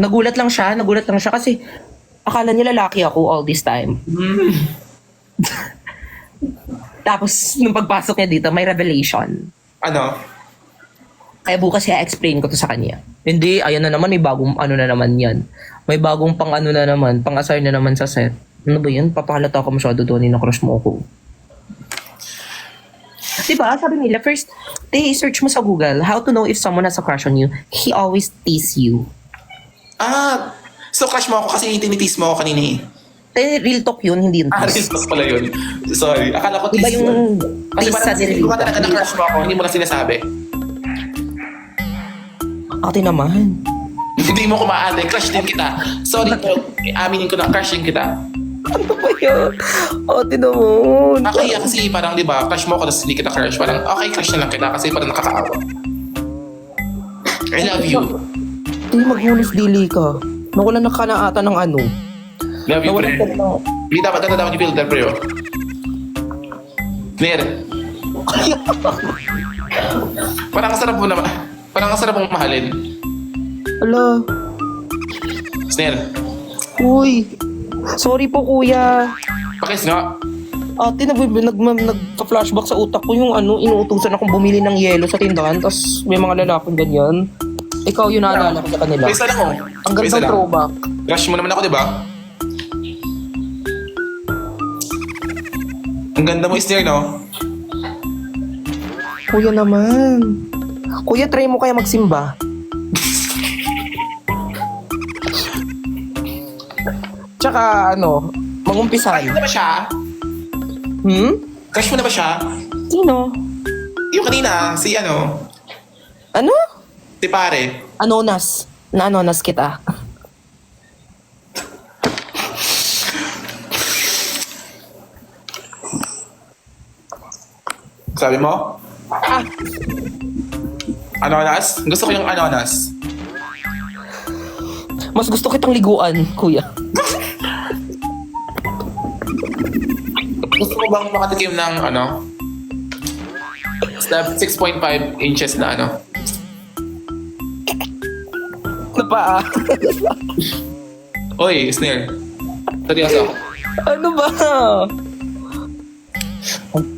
Nagulat lang siya kasi akala niya lalaki ako all this time. Tapos, nung pagpasok niya dito, may revelation. Ano? Kaya bukas i-explain ko to sa kanya. Hindi, ayan na naman, may bagong ano na naman yan. May bagong pang ano na naman, pang assign na naman sa set. Ano ba yan? Papahalata ako masyado doon, na-crush mo ako. Diba, sabi nila, first, search mo sa Google, how to know if someone has a crush on you. He always tease you. Ah, so crush mo ako kasi tinitis mo ako kanina eh. Real talk yun, hindi yung Ah, tease. real pala yun. Sorry, akala ko Diba tease yung Kasi tease sa parang real hindi mo talk? talaga na-crush mo ako, hindi mo na sinasabi. Ate naman. Hindi mo ko maate, crush din kita. Sorry po, aminin ko na crush din kita. Ano ba yun? Ate naman. Kaya kasi parang di ba, crush mo ako tapos hindi kita crush. Parang okay, crush na lang kita kasi parang nakakaawa. I love you. Hindi maghunos dili ka. Nawalan na ka na ata ng ano. Love you, pre. Nawalan ka na ng... Hindi dapat yung filter, pre. Oh. Claire. Parang ang sarap mo naman. Parang ang sarap mong mahalin. Ala. Snare. Uy. Sorry po, kuya. Pakis nga. Ate, nagka-flashback sa utak ko yung ano, inuutusan akong bumili ng yelo sa tindahan, tapos may mga lalaking ganyan. Ikaw yung naalala ko sa kanila. Isa lang oh. Ang Isa gandang lang. throwback. Crush mo naman ako, di ba? Ang ganda mo, Snare, no? Kuya naman. Kuya, try mo kaya magsimba. Tsaka ano, mangumpisan. Crush mo na ba siya? Crush mo na ba siya? Sino? Yung kanina, si ano? Ano? Si pare. Anonas. Na-anonas kita. Sabi mo? Ah, Anonas? Gusto ko yung anonas. mas gusto kitang liguan, kuya. Gusto mo bang makatikim ng ano? 6.5 inches na ano? Na paa. Oy, Snare. Seryoso. Ano ba?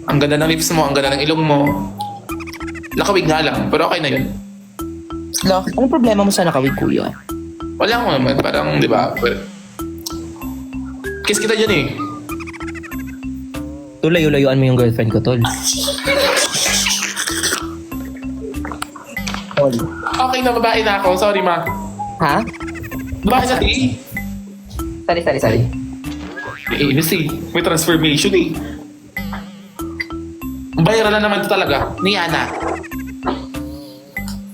Ang ganda ng lips mo, ang ganda ng ilong mo. Nakawig nga lang, pero okay na yun. Lo, anong problema mo sa nakawig, kuya? Wala ko naman, parang, di ba? Kiss kita dyan eh. Layo-layuan mo yung girlfriend ko, tol. Tol. Okay na, babae na ako. Sorry, ma. Ha? Babae sa tingin. Sorry. Inis eh. May transformation eh. Viral na naman ito talaga. Niana.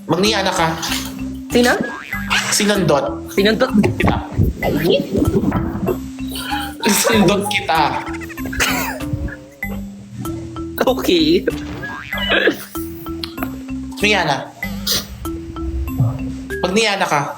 Mag-Niana ka. Sino? Sinandot. Sinuntot? Kita. Sinandot kita. Okay. Niana. Mag-Niana ka.